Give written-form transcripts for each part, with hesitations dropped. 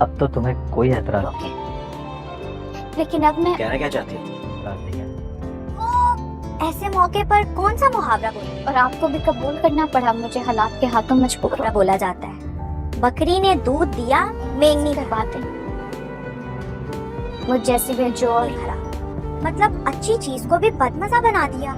अब तो तुम्हें कोई एतराज ओके, लेकिन अब मैं कहना क्या चाहती हो? नहीं है। ऐसे मौके पर कौन सा मुहावरा बोलूं? और आपको भी कबूल करना पड़ा, मुझे हालात के हाथों मजबूर बोला जाता है। बकरी ने दूध दिया, मेंगनी कर बातें, मुझ जैसी बेजोड़ खरा, मतलब अच्छी चीज को भी बदमजा बना दिया।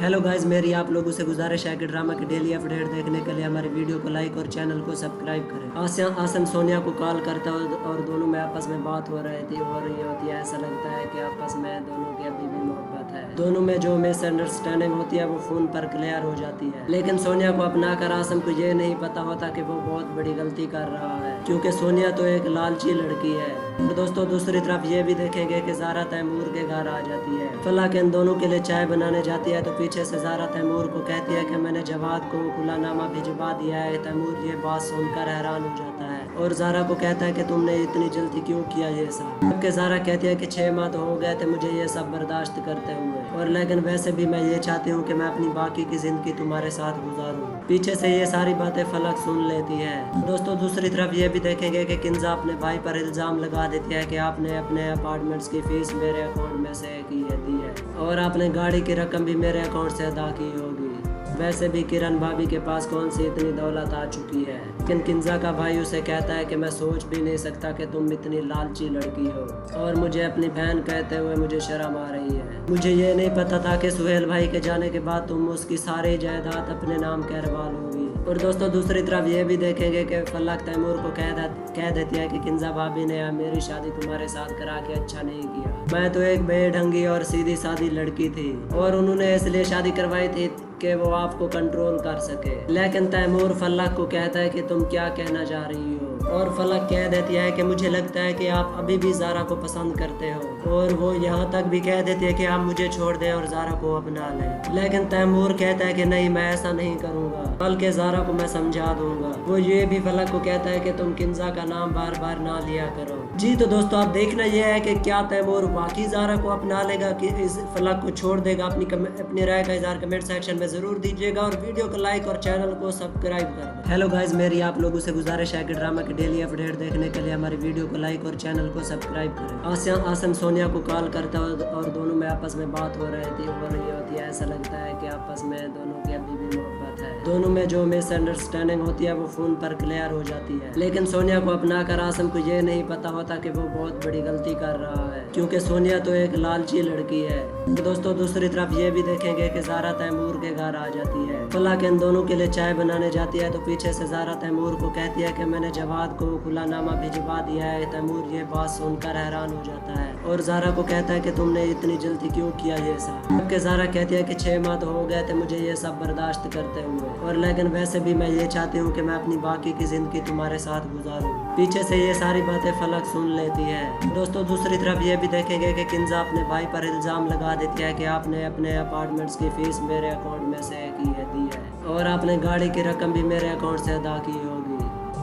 हेलो गाइस, मेरी आप लोगों से गुजारिश है कि ड्रामा की डेली अपडेट देखने के लिए हमारे वीडियो को लाइक और चैनल को सब्सक्राइब करें। आसम सोनिया को कॉल करता और दोनों में आपस में बात हो रही होती है। ऐसा लगता है कि आपस में दोनों की अभी भी मोहब्बत है। दोनों में जो मिसअंडरस्टैंडिंग होती है वो फोन पर क्लियर हो जाती है, लेकिन सोनिया को अपना कर आसम को ये नहीं पता होता कि वो बहुत बड़ी गलती कर रहा है, क्योंकि सोनिया तो एक लालची लड़की है। और दोस्तों दूसरी तरफ ये भी देखेंगे कि ज़ारा तैमूर के घर आ जाती है। फलाक इन दोनों के लिए चाय बनाने जाती है तो पीछे से ज़ारा तैमूर को कहती है कि मैंने जवाद को खुलानामा भिजवा दिया है। तैमूर ये बात सुनकर हैरान हो जाता है और ज़ारा को कहता है कि तुमने इतनी जल्दी क्यों किया ये सब। जबकि ज़ारा कहती है कि 6 माह तो हो गए थे मुझे ये सब बर्दाश्त करते हुए, और लेकिन वैसे भी मैं ये चाहती हूँ कि मैं अपनी बाकी की ज़िंदगी तुम्हारे साथ गुजारूँ। पीछे से ये सारी बातें फलक सुन लेती है। दोस्तों दूसरी तरफ ये भी देखेंगे कि किंजा अपने भाई पर इल्ज़ाम लगा देती है कि आपने अपने अपार्टमेंट्स की फीस मेरे अकाउंट में से दी है और आपने गाड़ी की रकम भी मेरे अकाउंट से अदा की होगी। वैसे भी किरण भाभी के पास कौन सी इतनी दौलत आ चुकी है, लेकिन किंजा का भाई उसे कहता है कि मैं सोच भी नहीं सकता कि तुम इतनी लालची लड़की हो, और मुझे अपनी बहन कहते हुए मुझे शर्म आ रही है। मुझे ये नहीं पता था कि सुहेल भाई के जाने के बाद तुम उसकी सारी जायदाद अपने नाम करवा लोगी। और दोस्तों दूसरी तरफ ये भी देखेंगे कि फलक तैमूर को कह देती है कि किंजा भाभी ने मेरी शादी तुम्हारे साथ करा के अच्छा नहीं किया। मैं तो एक बेढंगी और सीधी सादी लड़की थी और उन्होंने इसलिए शादी करवाई थी कि वो आपको कंट्रोल कर सके। लेकिन तैमूर फलक को कहता है कि तुम क्या कहना चाह रही हो, और फलक कह देती है कि मुझे लगता है कि आप अभी भी ज़ारा को पसंद करते हो, और वो यहाँ तक भी कह देती है कि आप मुझे छोड़ दें और ज़ारा को अपना लें। लेकिन तैमूर कहता है कि नहीं, मैं ऐसा नहीं करूँगा, बल्कि ज़ारा को मैं समझा दूंगा। वो ये भी फलक को कहता है कि तुम किंजा का नाम बार बार ना लिया करो। जी तो दोस्तों अब देखना यह है कि क्या तैमूर वाकई ज़ारा को अपना लेगा कि इस फलक को छोड़ देगा। अपनी राय का इज़हार कमेंट सेक्शन में जरूर दीजिएगा और वीडियो को लाइक और चैनल को सब्सक्राइब कर। हेलो गाइस, मेरी आप लोगों से गुजारिश है कि ड्रामा की डेली अपडेट देखने के लिए हमारे वीडियो को लाइक और चैनल को सब्सक्राइब करें। आसम सोनिया को कॉल करता और दोनों में आपस में बात हो रही होती है। ऐसा लगता है कि आपस में दोनों की अभी भी मोहब्बत है। दोनों में जो मिसअंडरस्टैंडिंग होती है वो फोन पर क्लियर हो जाती है, लेकिन सोनिया को अपना कर आसम को ये नहीं पता होता कि वो बहुत बड़ी गलती कर रहा है, क्योंकि सोनिया तो एक लालची लड़की है। तो दोस्तों दूसरी तरफ ये भी देखेंगे कि ज़ारा तैमूर के घर आ जाती है। फलाक इन दोनों के लिए चाय बनाने जाती है तो पीछे से ज़ारा तैमूर को कहती है कि मैंने जवाद को खुलानामा भिजवा दिया है। तैमूर ये बात सुनकर हैरान हो जाता है और ज़ारा को कहता है कि तुमने इतनी जल्दी क्यों किया ये सब। जबकि ज़ारा कहती है कि 6 माह तो हो गए थे मुझे ये सब बर्दाश्त करते हुए, और लेकिन वैसे भी मैं ये चाहती हूँ कि मैं अपनी बाकी की ज़िंदगी तुम्हारे साथ गुजारूँ। पीछे से ये सारी बातें फलक सुन लेती है। दोस्तों दूसरी तरफ ये भी देखेंगे कि किंजा अपने भाई पर इल्ज़ाम लगा देती है कि आपने अपने अपार्टमेंट्स की फीस मेरे अकाउंट में से दी है और आपने गाड़ी की रकम भी मेरे अकाउंट से अदा की होगी।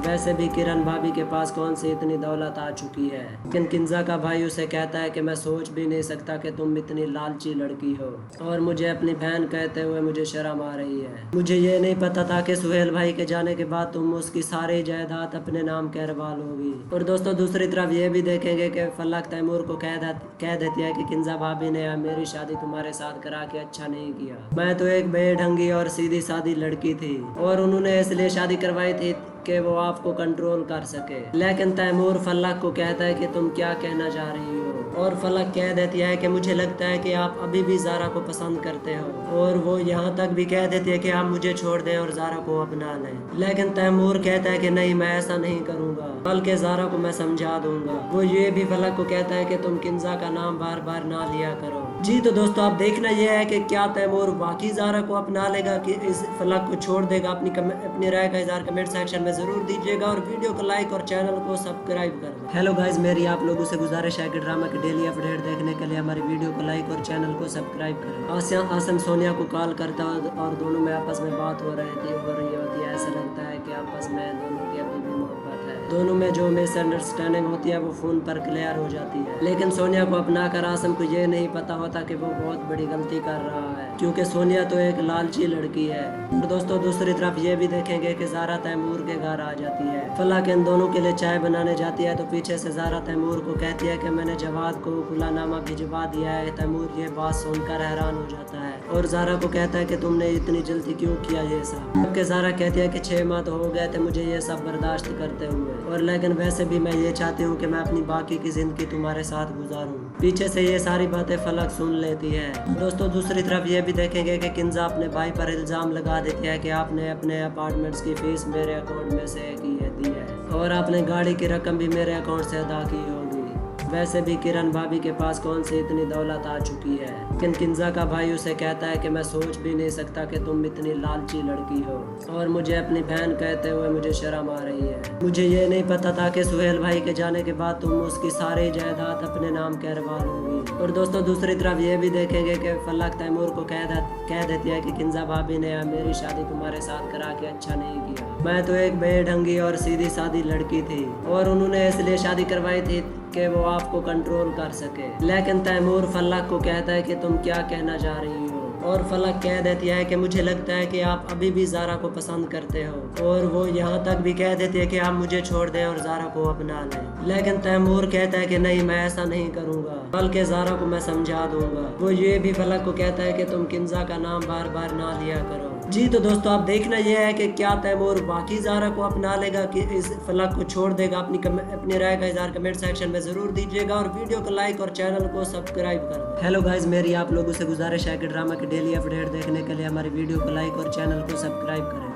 वैसे भी किरण भाभी के पास कौन सी इतनी दौलत आ चुकी है, लेकिन किंजा का भाई उसे कहता है कि मैं सोच भी नहीं सकता कि तुम इतनी लालची लड़की हो, और मुझे अपनी बहन कहते हुए मुझे शर्म आ रही है। मुझे ये नहीं पता था कि सुहेल भाई के जाने के बाद तुम उसकी सारी जायदाद अपने नाम करवा लोगी। और दोस्तों दूसरी तरफ ये भी देखेंगे कि फलक तैमूर को कह देती है कि किंजा भाभी ने मेरी शादी तुम्हारे साथ करा के अच्छा नहीं किया। मैं तो एक बेढंगी और सीधी सादी लड़की थी और उन्होंने इसलिए शादी करवाई थी कि वो आपको कंट्रोल कर सके। लेकिन तैमूर फलक को कहता है कि तुम क्या कहना चाह रही हो, और फलक कह देती है कि मुझे लगता है कि आप अभी भी ज़ारा को पसंद करते हो, और वो यहाँ तक भी कह देती है कि आप मुझे छोड़ दें और ज़ारा को अपना लें। लेकिन तैमूर कहता है कि नहीं, मैं ऐसा नहीं करूँगा, बल्कि ज़ारा को मैं समझा दूंगा। वो ये भी फलक को कहता है कि तुम किंजा का नाम बार बार ना लिया करो। जी तो दोस्तों अब देखना यह है कि क्या तैमूर वाकई ज़ारा को अपना लेगा कि इस फलक को छोड़ देगा। अपनी राय का इज़हार कमेंट सेक्शन में जरूर दीजिएगा और वीडियो को लाइक और चैनल को सब्सक्राइब कर दें। हेलो गाइस, मेरी आप लोगों से गुजारिश है कि ड्रामा की डेली अपडेट देखने के लिए हमारी वीडियो को लाइक और चैनल को सब्सक्राइब करें। आसम सोनिया को कॉल करता और दोनों में आपस में बात हो रही होती है। ऐसा लगता है कि आपस में दोनों की अभी भी मोहब्बत है। दोनों में जो मिसअंडरस्टैंडिंग होती है वो फ़ोन पर क्लियर हो जाती है। लेकिन सोनिया को अपना कर आसम को ये नहीं पता होता कि वो बहुत बड़ी गलती कर रहा है, क्योंकि सोनिया तो एक लालची लड़की है। और दोस्तों दूसरी तरफ ये भी देखेंगे कि ज़ारा तैमूर के घर आ जाती है। फलाक इन दोनों के लिए चाय बनाने जाती है तो पीछे से ज़ारा तैमूर को कहती है कि मैंने जवाद को खुलानामा भिजवा दिया है। तैमूर ये बात सुनकर हैरान हो जाता है और ज़ारा को कहता है कि तुमने इतनी जल्दी क्यों किया ये सब। जबकि ज़ारा कहती है कि 6 माह तो हो गए थे मुझे ये सब बर्दाश्त करते हुए, और लेकिन वैसे भी मैं ये चाहती हूँ कि मैं अपनी बाकी की ज़िंदगी तुम्हारे साथ गुजारूँ। पीछे से ये सारी बातें फलक सुन लेती है। दोस्तों दूसरी तरफ ये भी देखेंगे कि किंजा अपने भाई पर इल्ज़ाम लगा देती है कि आपने अपने अपार्टमेंट्स की फीस मेरे अकाउंट में से दी है और आपने गाड़ी की रकम भी मेरे अकाउंट से अदा की होगी। वैसे भी किरण भाभी के पास कौन सी इतनी दौलत आ चुकी है। लेकिन किंजा का भाई उसे कहता है कि मैं सोच भी नहीं सकता कि तुम इतनी लालची लड़की हो, और मुझे अपनी बहन कहते हुए मुझे शर्म आ रही है। मुझे ये नहीं पता था कि सुहेल भाई के जाने के बाद तुम उसकी सारी जायदाद अपने नाम करवा लोगी। और दोस्तों दूसरी तरफ ये भी देखेंगे कि फलक तैमूर को कह देती है कि किंजा भाभी ने मेरी शादी तुम्हारे साथ करा के अच्छा नहीं किया। मैं तो एक बेढंगी और सीधी सादी लड़की थी और उन्होंने इसलिए शादी करवाई थी कि वो आपको कंट्रोल कर सके। लेकिन तैमूर फलक को कहता है कि तुम क्या कहना चाह रही हो, और फलक कह देती है कि मुझे लगता है कि आप अभी भी ज़ारा को पसंद करते हो, और वो यहाँ तक भी कह देती है कि आप मुझे छोड़ दें और ज़ारा को अपना लें। लेकिन तैमूर कहता है कि नहीं, मैं ऐसा नहीं करूँगा, बल्कि ज़ारा को मैं समझा दूंगा। वो ये भी फलक को कहता है कि तुम किंजा का नाम बार बार ना लिया करो। जी तो दोस्तों अब देखना यह है कि क्या तैमूर बाकी ज़ारा को अपना लेगा कि इस फलक को छोड़ देगा। अपनी राय का इज़हार कमेंट सेक्शन में ज़रूर दीजिएगा और वीडियो को लाइक और चैनल को सब्सक्राइब कर दें। हेलो गाइस, मेरी आप लोगों से गुजारिश है कि ड्रामा की डेली अपडेट देखने के लिए हमारी वीडियो को लाइक और चैनल को सब्सक्राइब करें।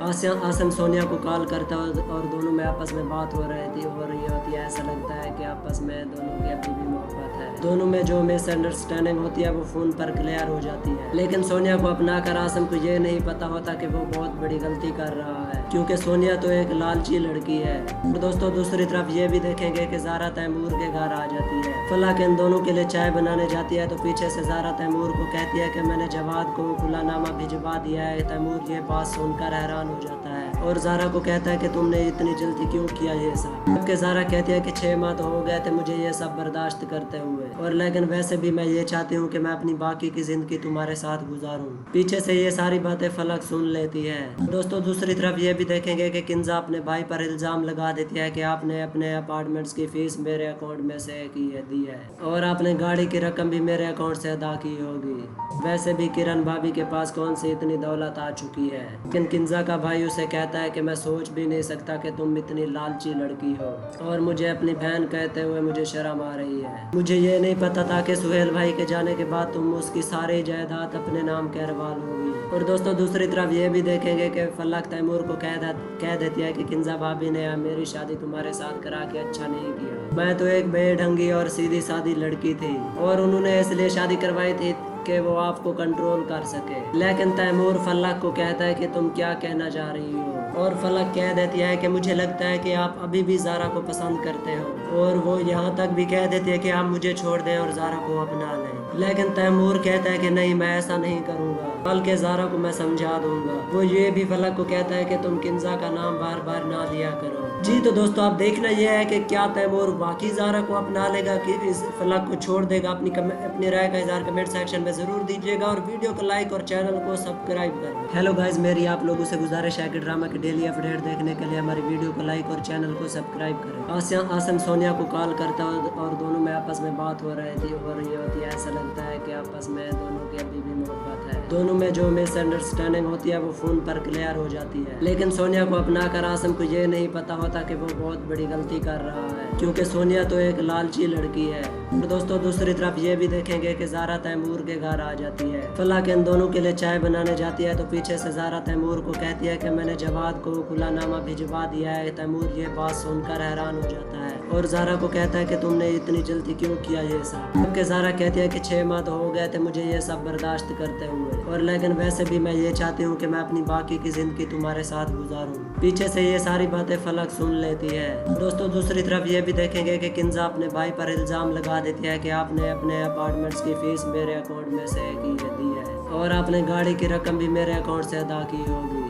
आसम सोनिया को कॉल करता और दोनों में आपस में बात हो रही थी और ये होती है, ऐसा लगता है कि आपस में दोनों की अभी भी मोहब्बत है। दोनों में जो मिसअंडरस्टैंडिंग होती है वो फ़ोन पर क्लियर हो जाती है। लेकिन सोनिया को अपना कर आसम को ये नहीं पता होता कि वो बहुत बड़ी गलती कर रहा है, क्योंकि सोनिया तो एक लालची लड़की है। और दोस्तों दूसरी तरफ ये भी देखेंगे कि ज़ारा तैमूर के घर आ जाती है। फलक इन दोनों के लिए चाय बनाने जाती है तो पीछे से ज़ारा तैमूर को कहती है कि मैंने जवाद को खुलानामा भिजवा दिया है। तैमूर ये बात सुनकर हैरान हो जाता है और ज़ारा को कहता है कि तुमने इतनी जल्दी क्यों किया ये सब। जबकि ज़ारा कहती है कि 6 माह तो हो गए थे मुझे ये सब बर्दाश्त करते हुए, और लेकिन वैसे भी मैं ये चाहती हूँ कि मैं अपनी बाकी की ज़िंदगी तुम्हारे साथ गुजारूँ। पीछे से ये सारी बातें फलक सुन लेती है। दोस्तों दूसरी तरफ ये भी देखेंगे कि किंजा अपने भाई पर इल्ज़ाम लगा देती है कि आपने अपने अपार्टमेंट्स की फीस मेरे अकाउंट में से दी है और आपने गाड़ी की रकम भी मेरे अकाउंट से अदा की होगी। वैसे भी किरण भाभी के पास कौन सी इतनी दौलत आ चुकी है। लेकिन किंजा का भाई उसे कहता है कि मैं सोच भी नहीं सकता कि तुम इतनी लालची लड़की हो, और मुझे अपनी बहन कहते हुए मुझे शर्म आ रही है। मुझे ये नहीं पता था कि सुहेल भाई के जाने के बाद तुम उसकी सारी जायदाद अपने नाम करवा लोगी। और दोस्तों दूसरी तरफ ये भी देखेंगे कि फलक तैमूर को कह देती है कि किंजा भाभी ने मेरी शादी तुम्हारे साथ करा के अच्छा नहीं किया। मैं तो एक बेढंगी और सीधी सादी लड़की थी और उन्होंने इसलिए शादी करवाई थी कि वो आपको कंट्रोल कर सके। लेकिन तैमूर फलक को कहता है कि तुम क्या कहना चाह रही हो, और फलक कह देती है कि मुझे लगता है कि आप अभी भी ज़ारा को पसंद करते हो, और वो यहाँ तक भी कह देती है कि आप मुझे छोड़ दें और ज़ारा को अपना लें। लेकिन तैमूर कहता है कि नहीं, मैं ऐसा नहीं करूँगा, बल्कि ज़ारा को मैं समझा दूंगा। वो ये भी फलक को कहता है कि तुम किंजा का नाम बार बार ना लिया करो। जी तो दोस्तों अब देखना यह है कि क्या तैमूर बाकी ज़ारा को अपना लेगा कि इस फलक को छोड़ देगा। अपनी राय का इज़हार कमेंट सेक्शन में ज़रूर दीजिएगा और वीडियो को लाइक और चैनल को सब्सक्राइब करें। हेलो गाइस, मेरी आप लोगों से गुजारिश है कि ड्रामा की डेली अपडेट देखने के लिए हमारी वीडियो को लाइक और चैनल को सब्सक्राइब करें। आसम सोनिया को कॉल करता और दोनों में आपस में बात हो रही थी और ये होती है, ऐसा लगता है कि आपस में दोनों की अभी भी मोहब्बत है। दोनों में जो मिसअंडरस्टैंडिंग होती है वो फ़ोन पर क्लियर हो जाती है। लेकिन सोनिया को अपना कर आसम को ये नहीं पता होता कि वो बहुत बड़ी गलती कर रहा है, क्योंकि सोनिया तो एक लालची लड़की है। और दोस्तों दूसरी तरफ ये भी देखेंगे कि ज़ारा तैमूर के घर आ जाती है। फलक इन दोनों के लिए चाय बनाने जाती है तो पीछे से ज़ारा तैमूर को कहती है कि मैंने जवाद को खुलानामा भिजवा दिया है। तैमूर ये बात सुनकर हैरान हो जाता है और ज़ारा को कहता है कि तुमने इतनी जल्दी क्यों किया ये सब। जबकि ज़ारा कहती है कि 6 माह तो हो गए थे मुझे ये सब बर्दाश्त करते हुए, और लेकिन वैसे भी मैं ये चाहती हूँ कि मैं अपनी बाकी की ज़िंदगी तुम्हारे साथ गुजारूँ। पीछे से ये सारी बातें फलक सुन लेती है। दोस्तों दूसरी तरफ ये भी देखेंगे कि किंजा अपने भाई पर इल्ज़ाम लगा देती है कि आपने अपने अपार्टमेंट्स की फीस मेरे अकाउंट में से दी है और आपने गाड़ी की रकम भी मेरे अकाउंट से अदा की होगी।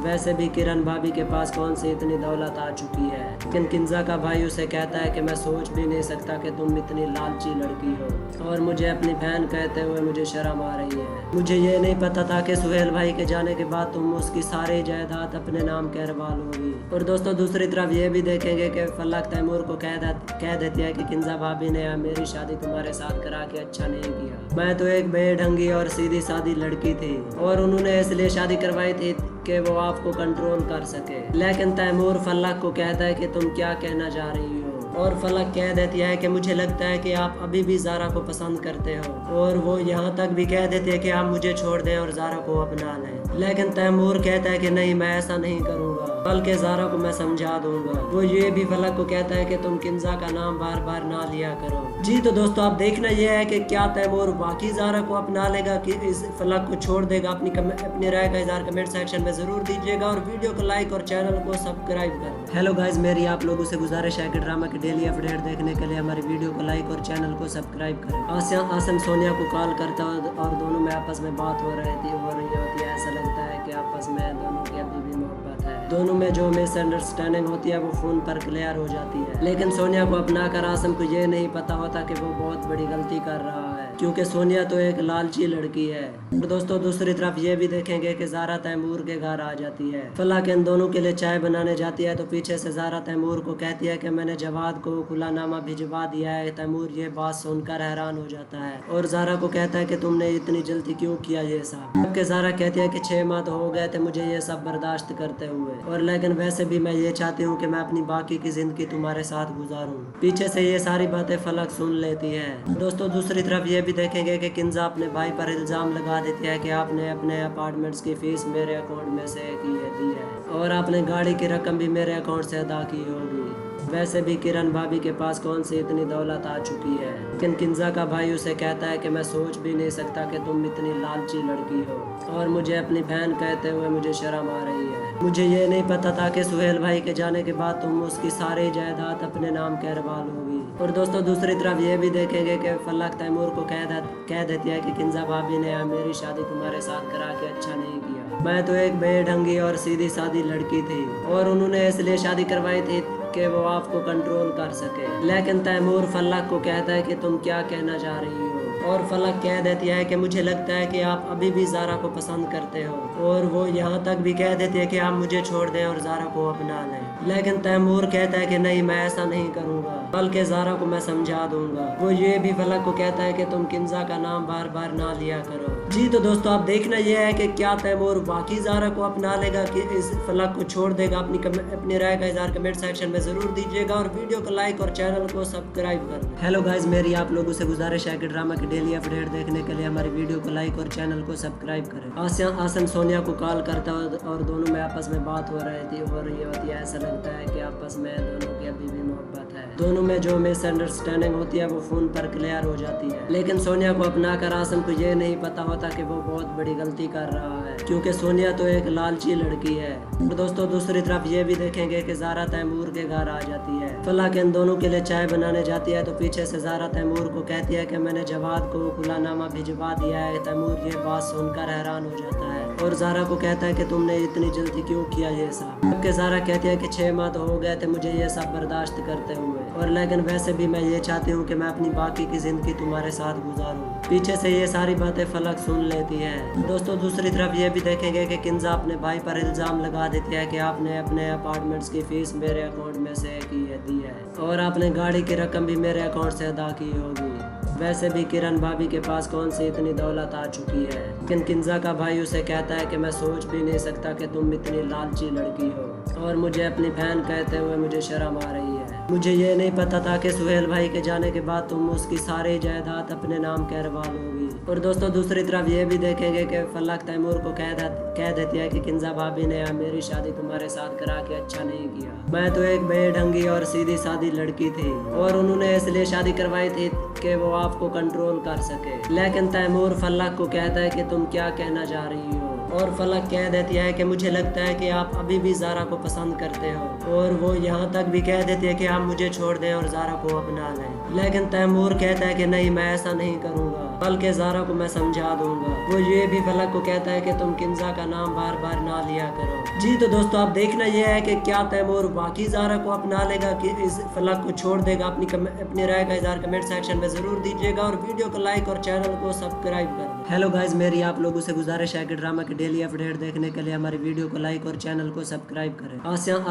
वैसे भी किरण भाभी के पास कौन सी इतनी दौलत आ चुकी है। लेकिन किंजा का भाई उसे कहता है कि मैं सोच भी नहीं सकता कि तुम इतनी लालची लड़की हो और मुझे अपनी बहन कहते हुए मुझे शर्म आ रही है। मुझे ये नहीं पता था कि सुहेल भाई के जाने के बाद तुम उसकी सारी जायदाद अपने नाम करवा लोगी। और दोस्तों दूसरी तरफ ये भी देखेंगे कि फलक तैमूर को कह देती है कि किंजा भाभी ने मेरी शादी तुम्हारे साथ करा के अच्छा नहीं किया। मैं तो एक बेढंगी और सीधी सादी लड़की थी और उन्होंने इसलिए शादी करवाई थी कि वो आपको कंट्रोल कर सके। लेकिन तैमूर फलक को कहता है कि तुम क्या कहना चाह रही हो और फलक कह देती है कि मुझे लगता है कि आप अभी भी ज़ारा को पसंद करते हो और वो यहाँ तक भी कह देती है कि आप मुझे छोड़ दें और ज़ारा को अपना लें। लेकिन तैमूर कहता है कि नहीं, मैं ऐसा नहीं करूँगा, बल्कि ज़ारा को मैं समझा दूंगा। वो ये भी फलक को कहता है कि तुम किंजा का नाम बार बार ना लिया करो। जी तो दोस्तों अब देखना यह है कि क्या तैमूर वाकई ज़ारा को अपना लेगा कि इस फलक को छोड़ देगा। अपनी राय का इज़हार कमेंट सेक्शन में ज़रूर दीजिएगा और वीडियो को लाइक और चैनल को सब्सक्राइब करें। हेलो गाइज, मेरी आप लोगों से गुजारिश है कि ड्रामा की डेली अपडेट देखने के लिए हमारी वीडियो को लाइक और चैनल को सब्सक्राइब करें। आसिम सोनिया को कॉल करता और दोनों में आपस में बात हो रही होती है। ऐसा लगता है कि आपस में दोनों की अभी भी मोहब्बत है। दोनों में जो मिसअंडरस्टैंडिंग होती है वो फोन पर क्लियर हो जाती है। लेकिन सोनिया को अपना कर आसिम को ये नहीं पता होता कि वो बहुत बड़ी गलती कर रहा है, क्योंकि सोनिया तो एक लालची लड़की है। और दोस्तों दूसरी तरफ ये भी देखेंगे कि ज़ारा तैमूर के घर आ जाती है। फलक इन दोनों के लिए चाय बनाने जाती है तो पीछे से ज़ारा तैमूर को कहती है कि मैंने जवाद को खुलानामा भिजवा दिया है। तैमूर ये बात सुनकर हैरान हो जाता है और ज़ारा को कहता है कि तुमने इतनी जल्दी क्यों किया ये सब। जबकि ज़ारा कहती है कि 6 माह तो हो गए थे मुझे ये सब बर्दाश्त करते हुए, और लेकिन वैसे भी मैं ये चाहती हूँ कि मैं अपनी बाकी की जिंदगी तुम्हारे साथ गुजारूँ। पीछे से ये सारी बातें फलक सुन लेती है। दोस्तों दूसरी तरफ ये भी देखेंगे कि किंजा अपने भाई पर इल्ज़ाम लगा देती है कि आपने अपने अपार्टमेंट्स की फीस मेरे अकाउंट में से दी है और आपने गाड़ी की रकम भी मेरे अकाउंट से अदा की होगी। वैसे भी किरण भाभी के पास कौन सी इतनी दौलत आ चुकी है। लेकिन किंजा का भाई उसे कहता है कि मैं सोच भी नहीं सकता कि तुम इतनी लालची लड़की हो और मुझे अपनी बहन कहते हुए मुझे शर्म आ रही है। मुझे ये नहीं पता था कि सुहेल भाई के जाने के बाद तुम उसकी सारी जायदाद अपने नाम करवा लोगी। और दोस्तों दूसरी तरफ ये भी देखेंगे कि फलक तैमूर को कह देती है कि किंजा भाभी ने मेरी शादी तुम्हारे साथ करा के अच्छा नहीं किया। मैं तो एक बेढंगी और सीधी सादी लड़की थी और उन्होंने इसलिए शादी करवाई थी कि वो आपको कंट्रोल कर सके। लेकिन तैमूर फलक को कहता है कि तुम क्या कहना चाह रही हो और फलक कह देती है कि मुझे लगता है कि आप अभी भी ज़ारा को पसंद करते हो और वो यहाँ तक भी कह देती है कि आप मुझे छोड़ दें और ज़ारा को अपना लें। लेकिन तैमूर कहता है कि नहीं, मैं ऐसा नहीं करूँगा, बल्कि ज़ारा को मैं समझा दूंगा। वो ये भी फलक को कहता है कि तुम किंजा का नाम बार बार ना लिया करो। जी तो दोस्तों अब देखना यह है कि क्या तैमूर वाकई ज़ारा को अपना लेगा कि इस फलक को छोड़ देगा। अपनी राय का इज़हार कमेंट सेक्शन में ज़रूर दीजिएगा और वीडियो को लाइक और चैनल को सब्सक्राइब करें। हेलो गाइज, मेरी आप लोगों से गुजारिश है कि ड्रामा की डेली अपडेट देखने के लिए हमारी वीडियो को लाइक और चैनल को सब्सक्राइब करें। आसिम सोनिया को कॉल करता और दोनों में आपस में बात हो रही होती है। ऐसा लगता है कि आपस में दोनों की अभी भी मोहब्बत है। दोनों में जो मिसअंडरस्टैंडिंग होती है वो फोन पर क्लियर हो जाती है। लेकिन सोनिया को अपना कर आसिम को ये नहीं पता होता कि वो बहुत बड़ी गलती कर रहा है, क्योंकि सोनिया तो एक लालची लड़की है। और दोस्तों दूसरी तरफ ये भी देखेंगे कि ज़ारा तैमूर के घर आ जाती है। फलक इन दोनों के लिए चाय बनाने जाती है तो पीछे से ज़ारा तैमूर को कहती है कि मैंने जवाद को खुलानामा भिजवा दिया है। तैमूर ये बात सुनकर हैरान हो जाता है और ज़ारा को कहता है कि तुमने इतनी जल्दी क्यों किया ये सब। जबकि ज़ारा कहती है कि 6 माह तो हो गए थे मुझे ये सब बर्दाश्त करते हुए, और लेकिन वैसे भी मैं ये चाहती हूँ कि मैं अपनी बाकी की जिंदगी तुम्हारे साथ गुजारूँ। पीछे से ये सारी बातें फलक सुन लेती है। दोस्तों दूसरी तरफ ये भी देखेंगे कि किंजा अपने भाई पर इल्ज़ाम लगा देती है कि आपने अपने अपार्टमेंट्स की फीस मेरे अकाउंट में से दी है और आपने गाड़ी की रकम भी मेरे अकाउंट से अदा की होगी। वैसे भी किरण भाभी के पास कौन सी इतनी दौलत आ चुकी है। लेकिन किंजा का भाई उसे कहता है कि मैं सोच भी नहीं सकता कि तुम इतनी लालची लड़की हो और मुझे अपनी बहन कहते हुए मुझे शर्म आ रही है। मुझे ये नहीं पता था कि सुहेल भाई के जाने के बाद तुम उसकी सारी जायदाद अपने नाम करवा लोगी। और दोस्तों दूसरी तरफ ये भी देखेंगे कि फलक तैमूर को कह देती है कि किंजा भाभी ने मेरी शादी तुम्हारे साथ करा के अच्छा नहीं किया। मैं तो एक बेढंगी और सीधी सादी लड़की थी और उन्होंने इसलिए शादी करवाई थी कि वो आपको कंट्रोल कर सके। लेकिन तैमूर फलक को कहता है कि तुम क्या कहना चाह रही हो और फलक कह देती है कि मुझे लगता है कि आप अभी भी ज़ारा को पसंद करते हो और वो यहाँ तक भी कह देती है कि आप मुझे छोड़ दें और ज़ारा को अपना लें। लेकिन तैमूर कहता है कि नहीं, मैं ऐसा नहीं करूँगा, बल्कि ज़ारा को मैं समझा दूंगा। वो ये भी फलक को कहता है कि तुम किंजा का नाम बार बार ना लिया करो। जी तो दोस्तों अब देखना यह है कि क्या तैमूर वाकई ज़ारा को अपना लेगा कि इस फलक को छोड़ देगा। अपनी राय का इज़हार कमेंट सेक्शन में ज़रूर दीजिएगा और वीडियो को लाइक और चैनल को सब्सक्राइब कर दें। हेलो गाइज, मेरी आप लोगों से गुजारिश है कि ड्रामा की डेली अपडेट देखने के लिए हमारी वीडियो को लाइक और चैनल को सब्सक्राइब करें।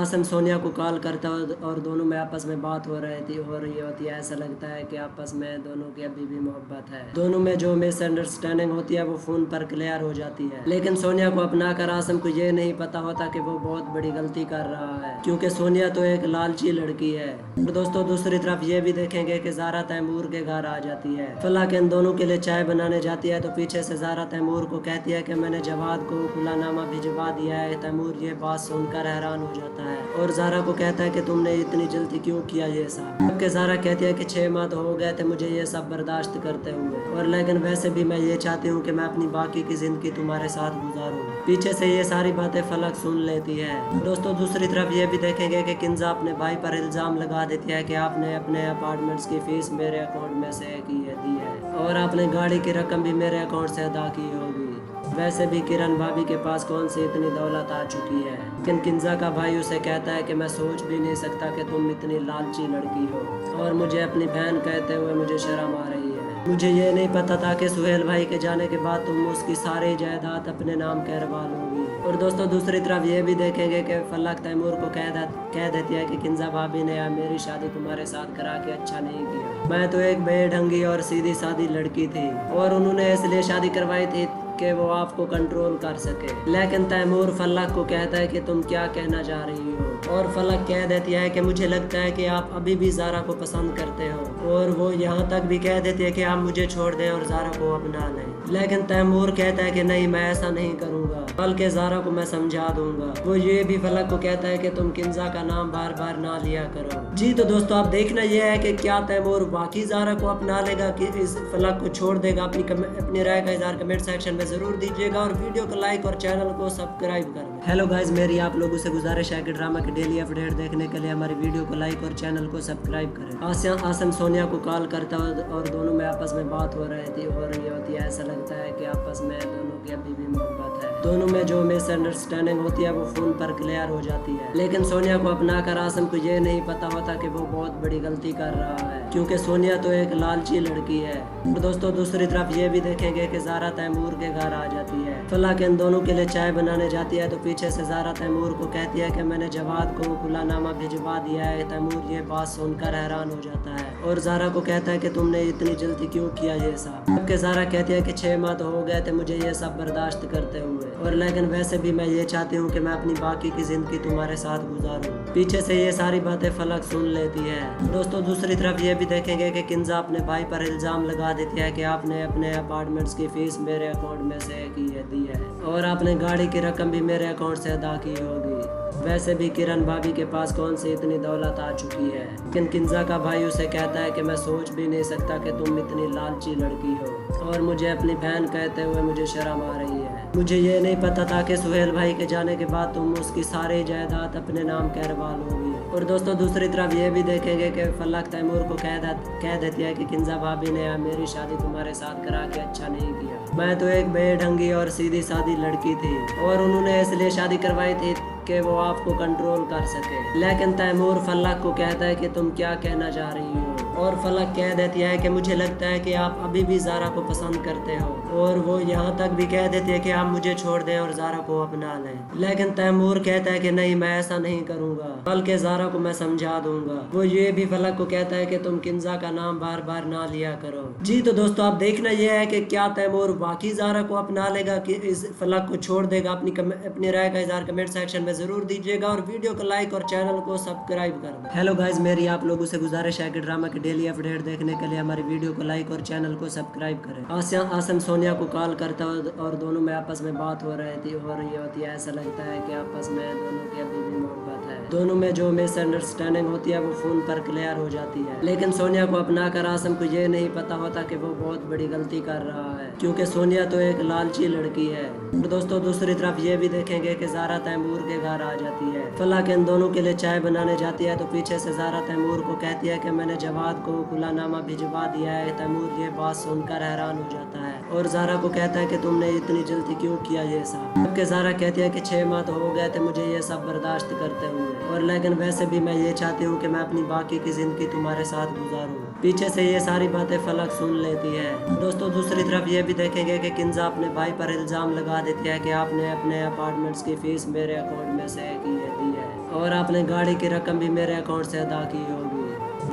आसम सोनिया को कॉल करता और दोनों में आपस में बात हो रही होती है। ऐसा लगता है कि आपस में दोनों की अभी भी मोहब्बत है। दोनों में जो मिसअंडरस्टैंडिंग होती है वो फोन पर क्लियर हो जाती है, लेकिन सोनिया को अपना कर आसम को ये नहीं पता होता कि वो बहुत बड़ी गलती कर रहा है, क्योंकि सोनिया तो एक लालची लड़की है। और दोस्तों दूसरी तरफ ये भी देखेंगे कि ज़ारा तैमूर के घर आ जाती है। फलक इन दोनों के लिए चाय बनाने जाती है तो पीछे से ज़ारा तैमूर को कहती है कि मैंने जवाद को खुलानामा भिजवा दिया है। तैमूर ये बात सुनकर हैरान हो जाता है और ज़ारा को कहता है कि तुमने इतनी जल्दी क्यों किया ये सब। जबकि ज़ारा कहती है कि 6 माह तो हो गए थे मुझे ये सब बर्दाश्त करते हुए, और लेकिन वैसे भी मैं ये चाहती हूँ कि मैं अपनी बाकी की जिंदगी तुम्हारे साथ गुजारूँ। पीछे से ये सारी बातें फलक सुन लेती है। दोस्तों दूसरी तरफ ये भी देखेंगे कि किंजा अपने भाई पर इल्ज़ाम लगा देती है कि आपने अपने अपार्टमेंट्स की फीस मेरे अकाउंट में से दी है और आपने गाड़ी की रकम भी मेरे अकाउंट से अदा की होगी। वैसे भी किरण भाभी के पास कौन सी इतनी दौलत आ चुकी है। लेकिन किंजा का भाई उसे कहता है कि मैं सोच भी नहीं सकता कि तुम इतनी लालची लड़की हो, और मुझे अपनी बहन कहते हुए मुझे शर्म आ रही है। मुझे ये नहीं पता था कि सुहेल भाई के जाने के बाद तुम उसकी सारी जायदाद अपने नाम करवा लोगी। और दोस्तों दूसरी तरफ ये भी देखेंगे कि फलक तैमूर को कह देती है कि किंजा भाभी ने मेरी शादी तुम्हारे साथ करा के अच्छा नहीं किया। मैं तो एक बेढंगी और सीधी सादी लड़की थी और उन्होंने इसलिए शादी करवाई थी कि वो आपको कंट्रोल कर सके। लेकिन तैमूर फलक को कहता है कि तुम क्या कहना चाह रही हो, और फलक कह देती है कि मुझे लगता है कि आप अभी भी ज़ारा को पसंद करते हो, और वो यहाँ तक भी कह देती है कि आप मुझे छोड़ दें और ज़ारा को अपना लें। लेकिन तैमूर कहता है कि नहीं, मैं ऐसा नहीं करूँगा, बल्कि ज़ारा को मैं समझा दूंगा। वो ये भी फलक को कहता है कि तुम किंजा का नाम बार बार ना लिया करो। जी तो दोस्तों अब देखना यह है कि क्या तैमूर वाकई ज़ारा को अपना लेगा कि इस फलक को छोड़ देगा। अपनी राय का इज़हार कमेंट सेक्शन में ज़रूर दीजिएगा और वीडियो को लाइक और चैनल को सब्सक्राइब कर दें। हेलो गाइज, मेरी आप लोगों से गुजारिश है कि ड्रामा की डेली अपडेट देखने के लिए हमारी वीडियो को लाइक और चैनल को सब्सक्राइब करें। आसम सोनिया को कॉल करता और दोनों में आपस में बात हो रही होती है। ऐसा लगता है कि आपस में दोनों की अभी भी मोहब्बत है। दोनों में जो मिसअंडरस्टैंडिंग होती है वो फोन पर क्लियर हो जाती है, लेकिन सोनिया को अपना कर आसम को ये नहीं पता होता कि वो बहुत बड़ी गलती कर रहा है, क्योंकि सोनिया तो एक लालची लड़की है। और दोस्तों दूसरी तरफ ये भी देखेंगे कि ज़ारा तैमूर के घर आ जाती है। फलक इन दोनों के लिए चाय बनाने जाती है तो पीछे से ज़ारा तैमूर को कहती है कि मैंने जवाद को खुलानामा भिजवा दिया है। तैमूर ये बात सुनकर हैरान हो जाता है और ज़ारा को कहता है कि तुमने इतनी जल्दी क्यों किया ये सब। जबकि ज़ारा कहती है कि 6 माह तो हो गए थे मुझे ये सब बर्दाश्त करते हुए, और लेकिन वैसे भी मैं ये चाहती हूँ कि मैं अपनी बाकी की जिंदगी तुम्हारे साथ गुजारूँ। पीछे से ये सारी बातें फलक सुन लेती है। दोस्तों दूसरी तरफ ये भी देखेंगे कि किंजा अपने भाई पर इल्ज़ाम लगा देती है कि आपने अपने अपार्टमेंट्स की फीस मेरे अकाउंट में से दी है और आपने गाड़ी की रकम भी मेरे अकाउंट से अदा की होगी। वैसे भी किरण भाभी के पास कौन सी इतनी दौलत आ चुकी है। लेकिन किंजा का भाई उसे कहता है कि मैं सोच भी नहीं सकता कि तुम इतनी लालची लड़की हो, और मुझे अपनी बहन कहते हुए मुझे शर्म आ रही है। मुझे ये नहीं पता था कि सुहेल भाई के जाने के बाद तुम उसकी सारी जायदाद अपने नाम करवा लोगी। और दोस्तों दूसरी तरफ ये भी देखेंगे कि फलक तैमूर को कह देती है कि किंजा भाभी ने मेरी शादी तुम्हारे साथ करा के अच्छा नहीं किया। मैं तो एक बेढंगी और सीधी सादी लड़की थी और उन्होंने इसलिए शादी करवाई थी कि वो आपको कंट्रोल कर सके। लेकिन तैमूर फलक को कहता है कि तुम क्या कहना चाह रही हो, और फलक कह देती है कि मुझे लगता है कि आप अभी भी ज़ारा को पसंद करते हो, और वो यहाँ तक भी कह देती है कि आप मुझे छोड़ दें और ज़ारा को अपना लें। लेकिन तैमूर कहता है कि नहीं, मैं ऐसा नहीं करूँगा, बल्कि ज़ारा को मैं समझा दूंगा। वो ये भी फलक को कहता है कि तुम किंजा का नाम बार बार ना लिया करो। जी तो दोस्तों अब देखना यह है कि क्या तैमूर वाकई ज़ारा को अपना लेगा कि इस फलक को छोड़ देगा। अपनी राय का इज़हार कमेंट सेक्शन में ज़रूर दीजिएगा और वीडियो को लाइक और चैनल को सब्सक्राइब कर दें। हेलो गाइज, मेरी आप लोगों से गुजारिश है कि ड्रामा की डेली अपडेट देखने के लिए हमारी वीडियो को लाइक और चैनल को सब्सक्राइब करें। आसम सोनिया सोनिया को कॉल करता और दोनों में आपस में बात हो रही थी और ये होती है, ऐसा लगता है कि आपस में दोनों की अभी भी मोहब्बत है। दोनों में जो मिसअंडरस्टैंडिंग होती है वो फोन पर क्लियर हो जाती है, लेकिन सोनिया को अपना कर आसम को ये नहीं पता होता कि वो बहुत बड़ी गलती कर रहा है, क्योंकि सोनिया तो एक लालची लड़की है। और दोस्तों दूसरी तरफ ये भी देखेंगे कि ज़ारा तैमूर के घर आ जाती है। फलाक इन दोनों के लिए चाय बनाने जाती है तो पीछे से ज़ारा तैमूर को कहती है कि मैंने जवाद को खुलानामा भिजवा दिया है। तैमूर ये बात सुनकर हैरान हो जाता है और ज़ारा को कहता है कि तुमने इतनी जल्दी क्यों किया ये सब, जबकि ज़ारा कहती है कि 6 माह तो हो गए थे मुझे ये सब बर्दाश्त करते हुए, और लेकिन वैसे भी मैं ये चाहती हूँ कि मैं अपनी बाकी की ज़िंदगी तुम्हारे साथ गुजारूँ। पीछे से ये सारी बातें फलक सुन लेती है। दोस्तों दूसरी तरफ ये भी देखेंगे कि किंजा अपने भाई पर इल्ज़ाम लगा देती है कि आपने अपने अपार्टमेंट्स की फीस मेरे अकाउंट में से दी है और आपने गाड़ी की रकम भी मेरे अकाउंट से अदा की होगी।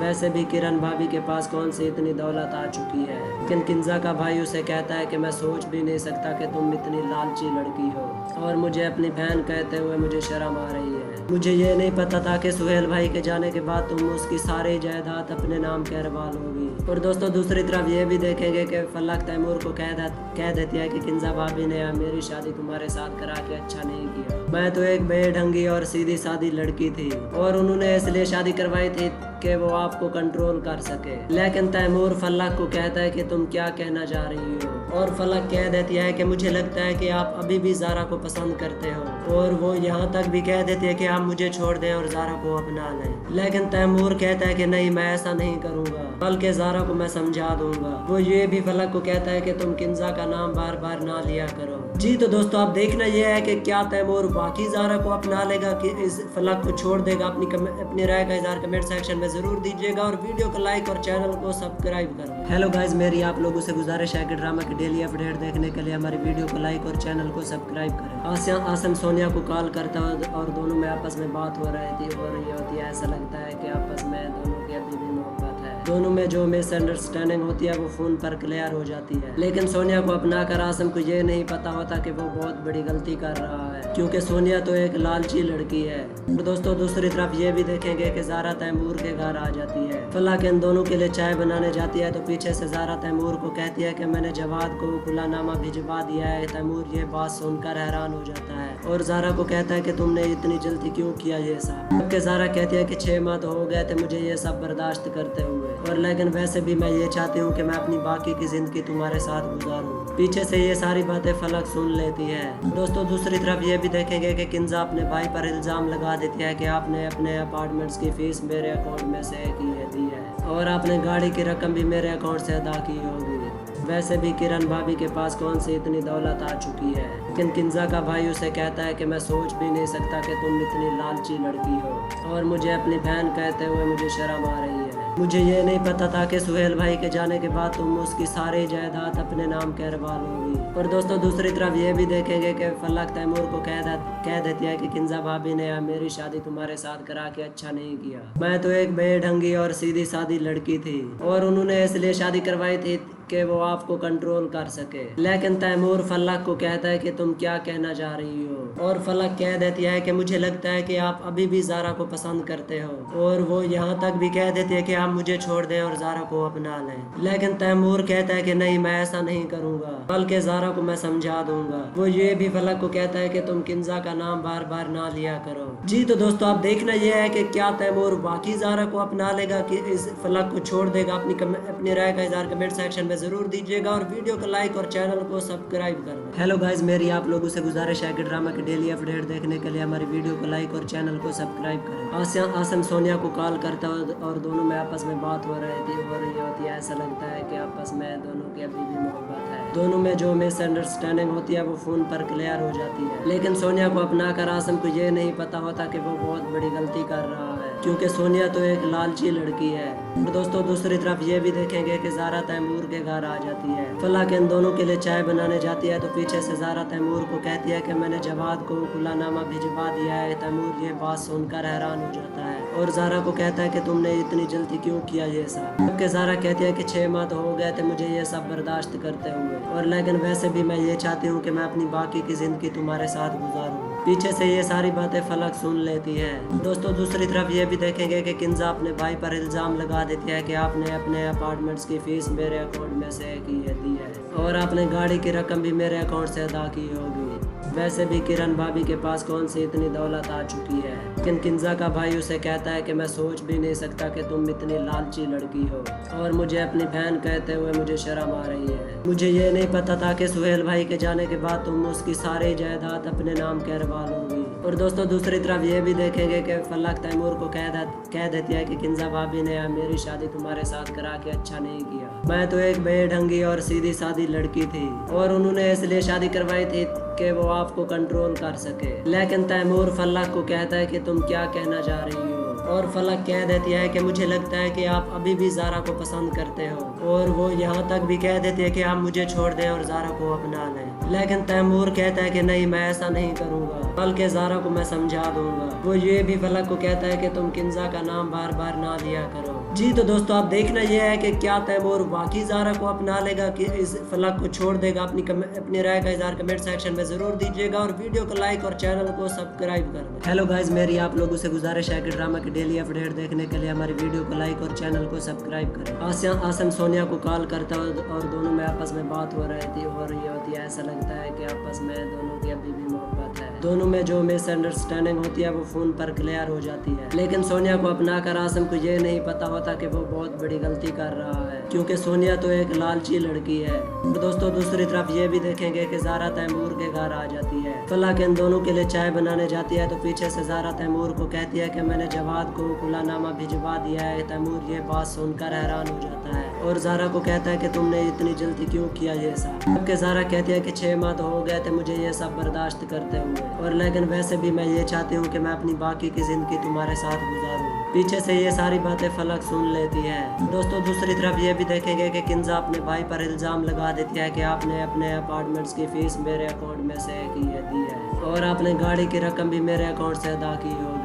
वैसे भी किरण भाभी के पास कौन सी इतनी दौलत आ चुकी है, लेकिन किंजा का भाई उसे कहता है कि मैं सोच भी नहीं सकता कि तुम इतनी लालची लड़की हो, और मुझे अपनी बहन कहते हुए मुझे शर्म आ रही है। मुझे ये नहीं पता था कि सुहेल भाई के जाने के बाद तुम उसकी सारी जायदाद अपने नाम करवा लोगी। और दोस्तों दूसरी तरफ ये भी देखेंगे कि फलक तैमूर को कह देती है कि किंजा भाभी ने मेरी शादी तुम्हारे साथ करा के अच्छा नहीं किया। मैं तो एक बेढंगी और सीधी सादी लड़की थी और उन्होंने इसलिए शादी करवाई थी कि वो आपको कंट्रोल कर सके। लेकिन तैमूर फलक को कहता है कि तुम क्या कहना चाह रही हो, और फलक कह देती है कि मुझे लगता है कि आप अभी भी ज़ारा को पसंद करते हो, और वो यहाँ तक भी कह देती है कि आप मुझे छोड़ दें और ज़ारा को अपना लें। लेकिन तैमूर कहता है कि नहीं, मैं ऐसा नहीं करूँगा, बल्कि ज़ारा को मैं समझा दूंगा। वो ये भी फलक को कहता है कि तुम किंजा का नाम बार बार ना लिया करो। जी तो दोस्तों अब देखना यह है कि क्या तैमूर बाकी ज़ारा को अपना लेगा कि इस फलक को छोड़ देगा। अपनी राय का इज़हार कमेंट सेक्शन में ज़रूर दीजिएगा और वीडियो को लाइक और चैनल को सब्सक्राइब करो। हेलो गाइज, मेरी आप लोगों से गुजारिश है कि ड्रामा की डेली अपडेट देखने के लिए हमारी वीडियो को लाइक और चैनल को सब्सक्राइब करें। आसम सोनिया को कॉल करता और दोनों में आपस में बात हो रही थी और ये होती है, ऐसा लगता है कि आपस में दोनों की अभी भी मोहब्बत है। दोनों में जो मिसअंडरस्टैंडिंग होती है वो फोन पर क्लियर हो जाती है, लेकिन सोनिया को अपना कर आसम को ये नहीं पता होता कि वो बहुत बड़ी गलती कर रहा है, क्योंकि सोनिया तो एक लालची लड़की है। और दोस्तों दूसरी तरफ ये भी देखेंगे कि ज़ारा तैमूर के घर आ जाती है। फलाक इन दोनों के लिए चाय बनाने जाती है तो पीछे से ज़ारा तैमूर को कहती है कि मैंने जवाद को खुलानामा भिजवा दिया है। तैमूर ये बात सुनकर हैरान हो जाता है और ज़ारा को कहता है कि तुमने इतनी जल्दी क्यों किया ये सब, जबकि ज़ारा कहती है कि 6 माह तो हो गए थे मुझे ये सब बर्दाश्त करते हुए, और लेकिन वैसे भी मैं ये चाहती हूँ कि मैं अपनी बाकी की ज़िंदगी तुम्हारे साथ गुजारूँ। पीछे से ये सारी बातें फलक सुन लेती है। दोस्तों दूसरी तरफ ये भी देखेंगे कि किंजा अपने भाई पर इल्ज़ाम लगा देती है कि आपने अपने अपार्टमेंट्स की फीस मेरे अकाउंट में से दी है और आपने गाड़ी की रकम भी मेरे अकाउंट से अदा की होगी। वैसे भी किरण भाभी के पास कौन सी इतनी दौलत आ चुकी है, लेकिन किंजा का भाई उसे कहता है कि मैं सोच भी नहीं सकता कि तुम इतनी लालची लड़की हो, और मुझे अपनी बहन कहते हुए मुझे शर्म आ रही है। मुझे ये नहीं पता था कि सुहेल भाई के जाने के बाद तुम उसकी सारी जायदाद अपने नाम करवा लोगी। और दोस्तों दूसरी तरफ ये भी देखेंगे कि फलक तैमूर को कह देती है कि किंजा भाभी ने मेरी शादी तुम्हारे साथ करा के अच्छा नहीं किया। मैं तो एक बेढंगी और सीधी सादी लड़की थी और उन्होंने इसलिए शादी करवाई थी कि वो आपको कंट्रोल कर सके। लेकिन तैमूर फलक को कहता है कि तुम क्या कहना चाह रही हो, और फलक कह देती है कि मुझे लगता है कि आप अभी भी ज़ारा को पसंद करते हो, और वो यहाँ तक भी कह देती है कि आप मुझे छोड़ दें और ज़ारा को अपना लें। लेकिन तैमूर कहता है कि नहीं, मैं ऐसा नहीं करूँगा, बल्कि ज़ारा को मैं समझा दूंगा। वो ये भी फलक को कहता है कि तुम किंजा का नाम बार बार ना लिया करो। जी तो दोस्तों अब देखना यह है कि क्या तैमूर बाकी ज़ारा को अपना लेगा कि इस फलक को छोड़ देगा। अपनी राय का इज़हार कमेंट सेक्शन में ज़रूर दीजिएगा और वीडियो को लाइक और चैनल को सब्सक्राइब करना। हेलो गाइज, मेरी आप लोगों से गुजारिश है कि ड्रामा की डेली अपडेट देखने के लिए हमारी वीडियो को लाइक और चैनल को सब्सक्राइब करें। आसम सोनिया को कॉल करता और दोनों में आपस में बात हो रही थी और ये होती है, ऐसा लगता है कि आपस में दोनों की अभी भी मोहब्बत है। दोनों में जो मिसअंडरस्टैंडिंग होती है वो फोन पर क्लियर हो जाती है, लेकिन सोनिया को अपना कर आसम को ये नहीं पता होता कि वो बहुत बड़ी गलती कर रहा है, क्योंकि सोनिया तो एक लालची लड़की है। और दोस्तों दूसरी तरफ ये भी देखेंगे कि ज़ारा तैमूर के घर आ जाती है। फलाक इन दोनों के लिए चाय बनाने जाती है तो पीछे से ज़ारा तैमूर को कहती है कि मैंने जवाद को खुलानामा भिजवा दिया है। तैमूर ये बात सुनकर हैरान हो जाता है और ज़ारा को कहता है कि तुमने इतनी जल्दी क्यों किया ये सब, जबकि ज़ारा कहती है कि 6 माह तो हो गए थे मुझे ये सब बर्दाश्त करते हुए, और लेकिन वैसे भी मैं ये चाहती हूँ कि मैं अपनी बाकी की ज़िंदगी तुम्हारे साथ गुजारूँ। पीछे से ये सारी बातें फलक सुन लेती है। दोस्तों दूसरी तरफ ये भी देखेंगे कि किंजा अपने भाई पर इल्ज़ाम लगा देती है कि आपने अपने अपार्टमेंट्स की फीस मेरे अकाउंट में से दी है। और आपने गाड़ी की रकम भी मेरे अकाउंट से अदा की होगी। वैसे भी किरण भाभी के पास कौन सी इतनी दौलत आ चुकी है, लेकिन किंजा का भाई उसे कहता है कि मैं सोच भी नहीं सकता कि तुम इतनी लालची लड़की हो, और मुझे अपनी बहन कहते हुए मुझे शर्म आ रही है। मुझे ये नहीं पता था कि सुहेल भाई के जाने के बाद तुम उसकी सारी जायदाद अपने नाम करवा लोगी। और दोस्तों दूसरी तरफ ये भी देखेंगे कि फलक तैमूर को कह देती है कि किंजा भाभी ने मेरी शादी तुम्हारे साथ करा के अच्छा नहीं किया। मैं तो एक बेढंगी और सीधी सादी लड़की थी, और उन्होंने इसलिए शादी करवाई थी कि वो आपको कंट्रोल कर सके। लेकिन तैमूर फलक को कहता है कि तुम क्या कहना चाह रही हो, और फलक कह देती है कि मुझे लगता है कि आप अभी भी ज़ारा को पसंद करते हो, और वो यहाँ तक भी कह देती है कि आप मुझे छोड़ दें और ज़ारा को अपना लें। लेकिन तैमूर कहता है कि नहीं, मैं ऐसा नहीं करूँगा, बल्कि ज़ारा को मैं समझा दूंगा। वो ये भी फलक को कहता है कि तुम किंजा का नाम बार बार ना लिया करो। जी तो दोस्तों आप देखना ये है कि क्या तैमूर वाकई ज़ारा को अपना लेगा कि इस फलक को छोड़ देगा। अपनी राय का इज़हार कमेंट सेक्शन में ज़रूर दीजिएगा, और वीडियो को लाइक और चैनल को सब्सक्राइब कर दें। हेलो गाइज, मेरी आप लोगों से गुजारिश है कि ड्रामा की डेली अपडेट देखने के लिए हमारी वीडियो को लाइक और चैनल को सब्सक्राइब करें। आसम सोनिया को कॉल करता और दोनों में आपस में बात हो रही थी, और ये होती है ऐसा लगता है कि आपस में दोनों की अभी भी मोहब्बत है। दोनों में जो मिसअंडरस्टैंडिंग होती है वो फोन पर क्लियर हो जाती है। लेकिन सोनिया को अपनाकर आसम को ये नहीं पता होता कि वो बहुत बड़ी गलती कर रहा है, क्योंकि सोनिया तो एक लालची लड़की है। और दोस्तों दूसरी तरफ ये भी देखेंगे कि ज़ारा तैमूर के घर आ जाती है। फलक इन दोनों के लिए चाय बनाने जाती है, तो पीछे से ज़ारा तैमूर को कहती है कि मैंने जवाद को खुलानामा भिजवा दिया है। तैमूर ये बात सुनकर हैरान हो जाता है, और ज़ारा को कहता है कि तुमने इतनी जल्दी क्यों किया ये सब। जबकि ज़ारा कहती है कि 6 माह तो हो गए थे मुझे ये सब बर्दाश्त करते हुए, और लेकिन वैसे भी मैं ये चाहती हूँ कि मैं अपनी बाकी की ज़िंदगी तुम्हारे साथ गुजारूँ। पीछे से ये सारी बातें फलक सुन लेती है। दोस्तों दूसरी तरफ ये भी देखेंगे कि किंजा अपने भाई पर इल्ज़ाम लगा देती है कि आपने अपने अपार्टमेंट्स की फीस मेरे अकाउंट में से दी है, और आपने गाड़ी की रकम भी मेरे अकाउंट से अदा की होगी।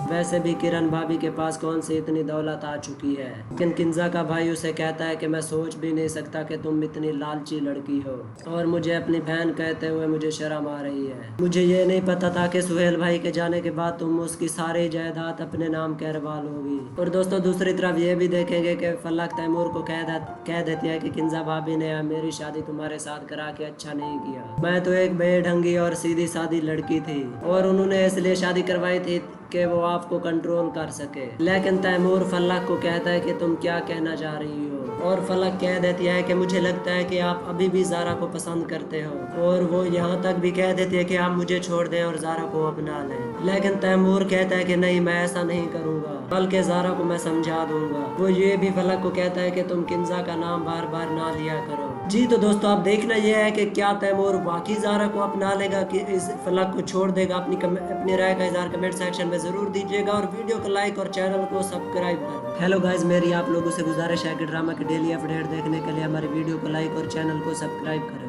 वैसे भी किरण भाभी के पास कौन सी इतनी दौलत आ चुकी है, लेकिन किंजा का भाई उसे कहता है कि मैं सोच भी नहीं सकता कि तुम इतनी लालची लड़की हो, और मुझे अपनी बहन कहते हुए मुझे शर्म आ रही है। मुझे ये नहीं पता था कि सुहेल भाई के जाने के बाद तुम उसकी सारी जायदाद अपने नाम करवा लोगी। और दोस्तों दूसरी तरफ ये भी देखेंगे कि फलक तैमूर को कह देती है कि किंजा भाभी ने मेरी शादी तुम्हारे साथ करा के अच्छा नहीं किया। मैं तो एक बेढंगी और सीधी सादी लड़की थी, और उन्होंने इसलिए शादी करवाई थी कि वो आपको कंट्रोल कर सके। लेकिन तैमूर फलक को कहता है कि तुम क्या कहना चाह रही हो, और फलक कह देती है कि मुझे लगता है कि आप अभी भी ज़ारा को पसंद करते हो, और वो यहाँ तक भी कह देती है कि आप मुझे छोड़ दें और ज़ारा को अपना लें। लेकिन तैमूर कहता है कि नहीं, मैं ऐसा नहीं करूँगा, बल्कि ज़ारा को मैं समझा दूंगा। वो ये भी फलक को कहता है कि तुम किंजा का नाम बार बार ना लिया करो। जी तो दोस्तों आप देखना यह है कि क्या तैमूर वाकई ज़ारा को अपना लेगा कि इस फलक को छोड़ देगा। अपनी राय का इज़हार कमेंट सेक्शन में ज़रूर दीजिएगा, और वीडियो को लाइक और चैनल को सब्सक्राइब करें। हेलो गाइज, मेरी आप लोगों से गुजारिश है कि ड्रामा की डेली अपडेट देखने के लिए हमारी वीडियो को लाइक और चैनल को सब्सक्राइब करें।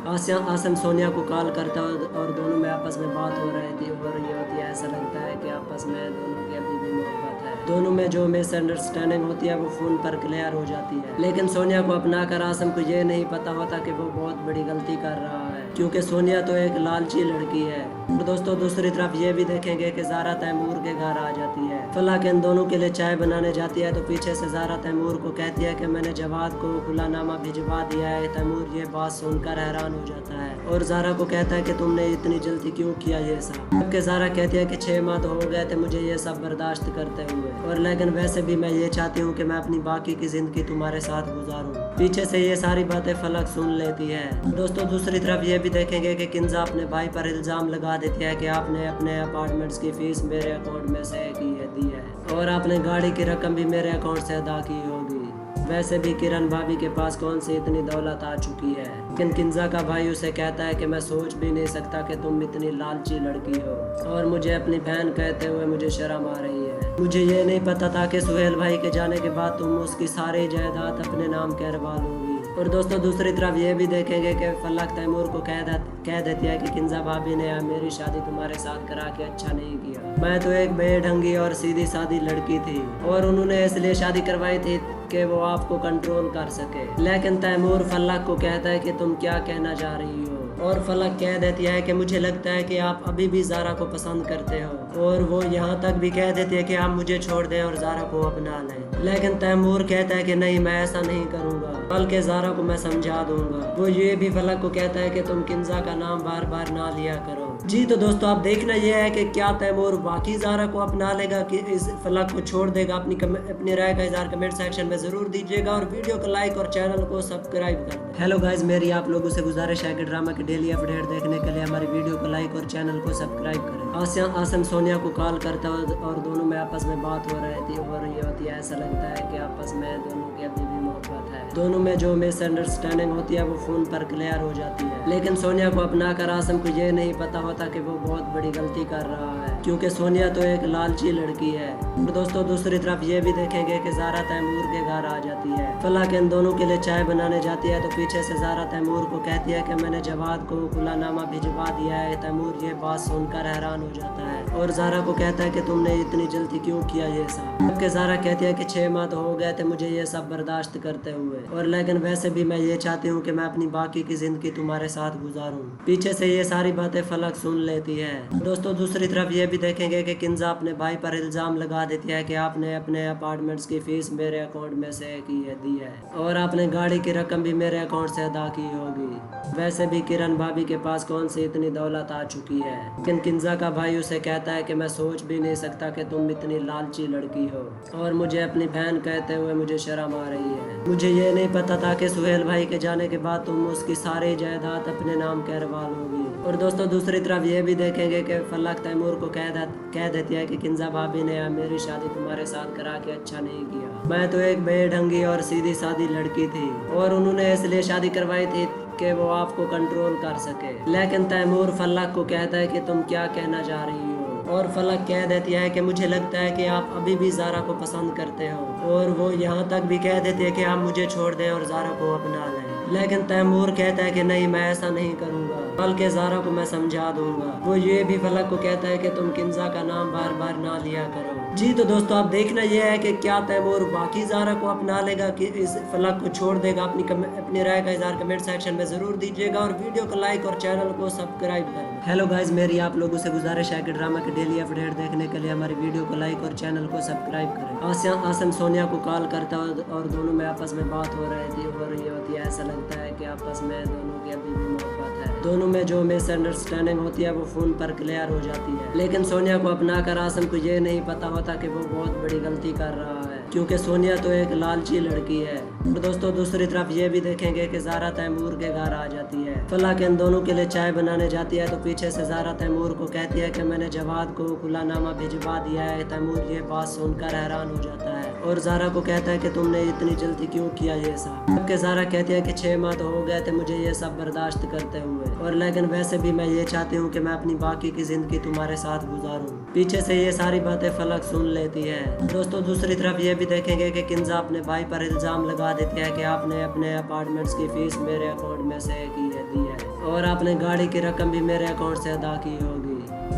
आसम सोनिया को कॉल करता और दोनों में आपस में बात हो रही थी, और ये होती है ऐसा लगता है कि आपस में दोनों की अभी भी मोहब्बत है। दोनों में जो मिसअंडरस्टैंडिंग होती है वो फोन पर क्लियर हो जाती है। लेकिन सोनिया को अपनाकर आसम को ये नहीं पता होता कि वो बहुत बड़ी गलती कर रहा है, क्योंकि सोनिया तो एक लालची लड़की है। और दोस्तों दूसरी तरफ ये भी देखेंगे कि ज़ारा तैमूर के घर आ जाती है। फलक इन दोनों के लिए चाय बनाने जाती है, तो पीछे से ज़ारा तैमूर को कहती है कि मैंने जवाद को खुलानामा भिजवा दिया है। तैमूर ये बात सुनकर हैरान हो जाता है, और ज़ारा को कहता है कि तुमने इतनी जल्दी क्यों किया ये सब। जबकि ज़ारा कहती है कि 6 माह तो हो गए थे मुझे ये सब बर्दाश्त करते हुए, और लेकिन वैसे भी मैं ये चाहती हूँ कि मैं अपनी बाकी की ज़िंदगी तुम्हारे साथ गुजारूँ। पीछे से ये सारी बातें फलक सुन लेती है। दोस्तों दूसरी तरफ ये भी देखेंगे कि किंजा अपने भाई पर इल्ज़ाम लगा देती है कि आपने अपने अपार्टमेंट्स की फीस मेरे अकाउंट में से दी है, और आपने गाड़ी की रकम भी मेरे अकाउंट से अदा की होगी। वैसे भी किरण भाभी के पास कौन सी इतनी दौलत आ चुकी है, लेकिन किंजा का भाई उसे कहता है कि मैं सोच भी नहीं सकता कि तुम इतनी लालची लड़की हो, और मुझे अपनी बहन कहते हुए मुझे शर्म आ रही है। मुझे ये नहीं पता था कि सुहेल भाई के जाने के बाद तुम उसकी सारी जायदाद अपने नाम करवा लोगी। और दोस्तों दूसरी तरफ ये भी देखेंगे कि फलक तैमूर को कह देती है कि किंजा भाभी ने मेरी शादी तुम्हारे साथ करा के अच्छा नहीं किया। मैं तो एक बेढंगी और सीधी सादी लड़की थी, और उन्होंने इसलिए शादी करवाई थी कि वो आपको कंट्रोल कर सके। लेकिन तैमूर फलक को कहता है कि तुम क्या कहना चाह रही हो, और फलक कह देती है कि मुझे लगता है कि आप अभी भी ज़ारा को पसंद करते हो, और वो यहाँ तक भी कह देती है कि आप मुझे छोड़ दें और ज़ारा को अपना लें। लेकिन तैमूर कहता है कि नहीं, मैं ऐसा नहीं करूँगा, बल्कि ज़ारा को मैं समझा दूंगा। वो ये भी फलक को कहता है कि तुम किंजा का नाम बार बार ना लिया करो। जी तो दोस्तों अब देखना यह है कि क्या तैमूर वाकई ज़ारा को अपना लेगा कि इस फलक को छोड़ देगा। अपनी राय का इज़हार कमेंट सेक्शन में ज़रूर दीजिएगा और वीडियो को लाइक और चैनल को सब्सक्राइब कर दें। हेलो गाइज, मेरी आप लोगों से गुजारिश है कि ड्रामा की डेली अपडेट देखने के लिए हमारी वीडियो को लाइक और चैनल को सब्सक्राइब करें। आसिम सोनिया को कॉल करता है और दोनों में आपस में बात हो रही थी और ये होती है, ऐसा लगता है कि आपस में दोनों की अभी भी मोहब्बत है। दोनों में जो मिसअंडरस्टैंडिंग होती है वो फ़ोन पर क्लियर हो जाती है, लेकिन सोनिया को अपना कर आसिम को ये नहीं पता होता कि वो बहुत बड़ी गलती कर रहा है, क्योंकि सोनिया तो एक लालची लड़की है। और दोस्तों दूसरी तरफ ये भी देखेंगे कि ज़ारा तैमूर के घर आ जाती है। फलक इन दोनों के लिए चाय बनाने जाती है तो पीछे से ज़ारा तैमूर को कहती है कि मैंने जवाद को खुलानामा भिजवा दिया है। तैमूर ये बात सुनकर हैरान हो जाता है और ज़ारा को कहता है कि तुमने इतनी जल्दी क्यों किया ये सब। जबकि ज़ारा कहती है कि 6 माह तो हो गए थे मुझे ये सब बर्दाश्त करते हुए, और लेकिन वैसे भी मैं ये चाहती हूँ कि मैं अपनी बाकी की ज़िंदगी तुम्हारे साथ गुजारूँ। पीछे से ये सारी बातें फलक सुन लेती है। दोस्तों दूसरी तरफ ये भी देखेंगे कि किंजा अपने भाई पर इल्ज़ाम लगा देती है कि आपने अपने अपार्टमेंट्स की फीस मेरे अकाउंट में से दी है और आपने गाड़ी की रकम भी मेरे अकाउंट से अदा की होगी। वैसे भी किरण भाभी के पास कौन सी इतनी दौलत आ चुकी है, लेकिन किंजा का भाई उसे कहता है कि मैं सोच भी नहीं सकता कि तुम इतनी लालची लड़की हो, और मुझे अपनी बहन कहते हुए मुझे शर्म आ रही है। मुझे ये नहीं पता था कि सुहेल भाई के जाने के बाद तुम उसकी सारी जायदाद अपने नाम करवा लोगी। और दोस्तों दूसरी तरफ ये भी देखेंगे कि फलक तैमूर को कह देती है कि किंजा भाभी ने मेरी शादी तुम्हारे साथ करा के अच्छा नहीं किया। मैं तो एक बेढंगी और सीधी सादी लड़की थी और उन्होंने इसलिए शादी करवाई थी कि वो आपको कंट्रोल कर सके। लेकिन तैमूर फलक को कहता है कि तुम क्या कहना चाह रही हो, और फलक कह देती है कि मुझे लगता है कि आप अभी भी ज़ारा को पसंद करते हो, और वो यहाँ तक भी कह देती है कि आप मुझे छोड़ दें और ज़ारा को अपना लें। लेकिन तैमूर कहता है कि नहीं, मैं ऐसा नहीं करूँगा, बल्कि ज़ारा को मैं समझा दूंगा। वो ये भी फलक को कहता है कि तुम किंजा का नाम बार बार ना लिया करो। जी तो दोस्तों अब देखना यह है कि क्या तैमूर बाकी ज़ारा को अपना लेगा कि इस फलक को छोड़ देगा। अपनी राय का इज़हार कमेंट सेक्शन में ज़रूर दीजिएगा और वीडियो को लाइक और चैनल को सब्सक्राइब करें। हेलो गाइज, मेरी आप लोगों से गुजारिश है कि ड्रामा की डेली अपडेट देखने के लिए हमारी वीडियो को लाइक और चैनल को सब्सक्राइब करें। आसिम सोनिया को कॉल करता है और दोनों में आपस में बात हो रही थी और ये होती है, ऐसा लगता है कि आपस में दोनों की अभी भी मोहब्बत है। दोनों में जो मिसअंडरस्टैंडिंग होती है वो फ़ोन पर क्लियर हो जाती है, लेकिन सोनिया को अपना कर आसिम को ये नहीं पता होता कि वो बहुत बड़ी गलती कर रहा है, क्योंकि सोनिया तो एक लालची लड़की है। और दोस्तों दूसरी तरफ ये भी देखेंगे कि ज़ारा तैमूर के घर आ जाती है। फलक इन दोनों के लिए चाय बनाने जाती है तो पीछे से ज़ारा तैमूर को कहती है कि मैंने जवाद को खुलानामा भिजवा दिया है। तैमूर ये बात सुनकर हैरान हो जाता है और ज़ारा को कहता है कि तुमने इतनी जल्दी क्यों किया ये सब। जबकि ज़ारा कहती है कि 6 माह तो हो गए थे मुझे ये सब बर्दाश्त करते हुए, और लेकिन वैसे भी मैं ये चाहती हूँ कि मैं अपनी बाकी की ज़िंदगी तुम्हारे साथ गुजारूँ। पीछे से ये सारी बातें फलक सुन लेती है। दोस्तों दूसरी तरफ ये भी देखेंगे कि किंजा अपने भाई पर इल्ज़ाम लगा देती है कि आपने अपने अपार्टमेंट्स की फीस मेरे अकाउंट में से दी है और आपने गाड़ी की रकम भी मेरे अकाउंट से अदा की होगी।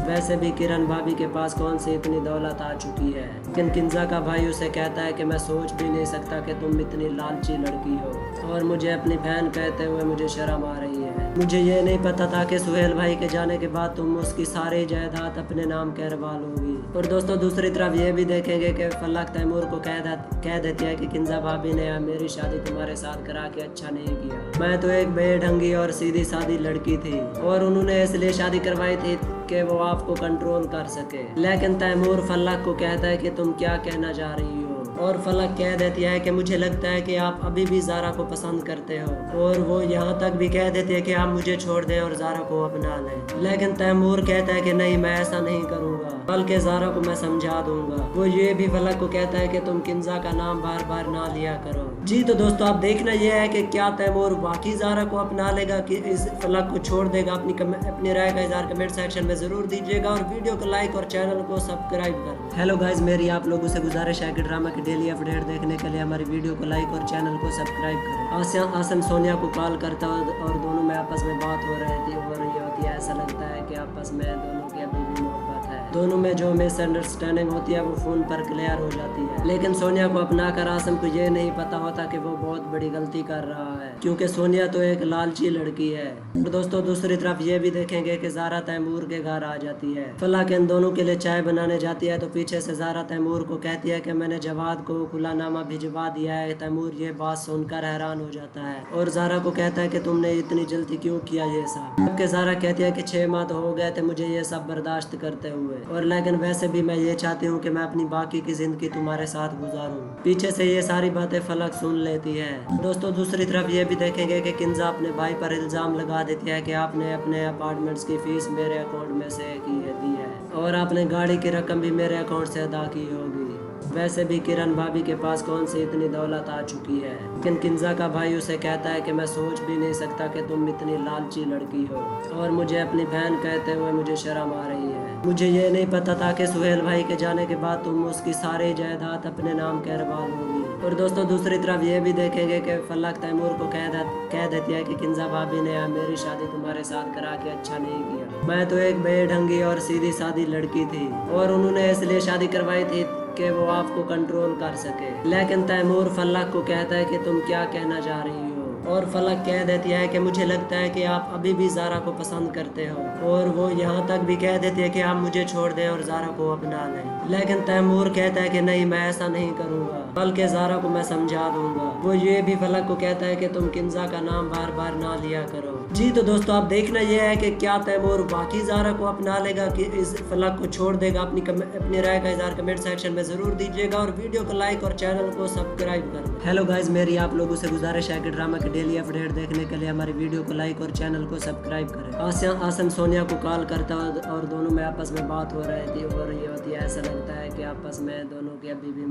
वैसे भी किरण भाभी के पास कौन सी इतनी दौलत आ चुकी है, लेकिन किंजा का भाई उसे कहता है कि मैं सोच भी नहीं सकता कि तुम इतनी लालची लड़की हो, और मुझे अपनी बहन कहते हुए मुझे शर्म आ रही है। मुझे ये नहीं पता था कि सुहेल भाई के जाने के बाद तुम उसकी सारी जायदाद अपने नाम करवा लोगी। और दोस्तों दूसरी तरफ ये भी देखेंगे कि फलक तैमूर को कह देती है कि किंजा भाभी ने मेरी शादी तुम्हारे साथ करा के अच्छा नहीं किया। मैं तो एक बेढंगी और सीधी सादी लड़की थी और उन्होंने इसलिए शादी करवाई थी कि वो आपको कंट्रोल कर सके। लेकिन तैमूर फलक को कहता है कि तुम क्या कहना चाह रही हो, और फलक कह देती है कि मुझे लगता है कि आप अभी भी ज़ारा को पसंद करते हो, और वो यहाँ तक भी कह देती है कि आप मुझे छोड़ दें और ज़ारा को अपना लें। लेकिन तैमूर कहता है कि नहीं, मैं ऐसा नहीं करूँगा, बल्कि ज़ारा को मैं समझा दूंगा। वो ये भी फलक को कहता है कि तुम किंजा का नाम बार बार ना लिया करो। जी तो दोस्तों अब देखना यह है कि क्या तैमूर बाकी ज़ारा को अपना लेगा कि इस फलक को छोड़ देगा। अपनी राय का इज़हार कमेंट सेक्शन में ज़रूर दीजिएगा और वीडियो को लाइक और चैनल को सब्सक्राइब करें। हेलो गाइज, मेरी आप लोगों से गुजारिश है कि ड्रामा की डेली अपडेट देखने के लिए हमारी वीडियो को लाइक और चैनल को सब्सक्राइब करें। आसिम सोनिया को कॉल करता है और दोनों में आपस में बात हो रही थी और ये होती है, ऐसा लगता है कि आपस में दोनों की अभी भी मोहब्बत है। दोनों में जो मिसअंडरस्टैंडिंग होती है वो फोन पर क्लियर हो जाती है। लेकिन सोनिया को अपना कर आसम को ये नहीं पता होता कि वो बहुत बड़ी गलती कर रहा है, क्योंकि सोनिया तो एक लालची लड़की है। और दोस्तों दूसरी तरफ ये भी देखेंगे कि ज़ारा तैमूर के घर आ जाती है। फलाक इन दोनों के लिए चाय बनाने जाती है तो पीछे से ज़ारा तैमूर को कहती है कि मैंने जवाद को खुलानामा भिजवा दिया है। तैमूर ये बात सुनकर हैरान हो जाता है और ज़ारा को कहता है कि तुमने इतनी जल्दी क्यों किया ये सब। जबकि ज़ारा कहती है कि 6 माह तो हो गए थे मुझे ये सब बर्दाश्त करते हुए, और लेकिन वैसे भी मैं ये चाहती हूँ कि मैं अपनी बाकी की ज़िंदगी तुम्हारे साथ गुजारूँ। पीछे से ये सारी बातें फलक सुन लेती है। दोस्तों दूसरी तरफ ये भी देखेंगे कि किंजा अपने भाई पर इल्ज़ाम लगा देती है कि आपने अपने अपार्टमेंट्स की फीस मेरे अकाउंट में से दी है और आपने गाड़ी की रकम भी मेरे अकाउंट से अदा की होगी। वैसे भी किरण भाभी के पास कौन सी इतनी दौलत आ चुकी है। लेकिन किंजा का भाई उसे कहता है कि मैं सोच भी नहीं सकता कि तुम इतनी लालची लड़की हो, और मुझे अपनी बहन कहते हुए मुझे शर्म आ रही है। मुझे ये नहीं पता था कि सुहेल भाई के जाने के बाद तुम उसकी सारी जायदाद अपने नाम करवा लोगी। और दोस्तों दूसरी तरफ ये भी देखेंगे कि फलक तैमूर को कह देती है कि किंजा भाभी ने मेरी शादी तुम्हारे साथ करा के अच्छा नहीं किया। मैं तो एक बेढंगी और सीधी सादी लड़की थी और उन्होंने इसलिए शादी करवाई थी कि वो आपको कंट्रोल कर सके। लेकिन तैमूर फलक को कहता है कि तुम क्या कहना चाह रही हो, और फलक कह देती है कि मुझे लगता है कि आप अभी भी ज़ारा को पसंद करते हो, और वो यहाँ तक भी कह देती है कि आप मुझे छोड़ दें और ज़ारा को अपना लें। लेकिन तैमूर कहता है कि नहीं, मैं ऐसा नहीं करूँगा, बल्कि ज़ारा को मैं समझा दूंगा। वो ये भी फलक को कहता है कि तुम किंजा का नाम बार बार ना लिया करो। जी तो दोस्तों अब देखना यह है कि क्या तैमूर बाकी ज़ारा को अपना लेगा कि इस फलक को छोड़ देगा। अपनी राय का इज़हार कमेंट सेक्शन में ज़रूर दीजिएगा और वीडियो को लाइक और चैनल को सब्सक्राइब कर दें। हेलो गाइज, मेरी आप लोगों से गुजारिश है कि ड्रामा के डेली अपडेट देखने के लिए हमारी वीडियो को लाइक और चैनल को सब्सक्राइब करें। आसम सोनिया को कॉल करता और दोनों में आपस में बात हो रही थी और ये होती है, ऐसा लगता है कि आपस में दोनों की अभी भी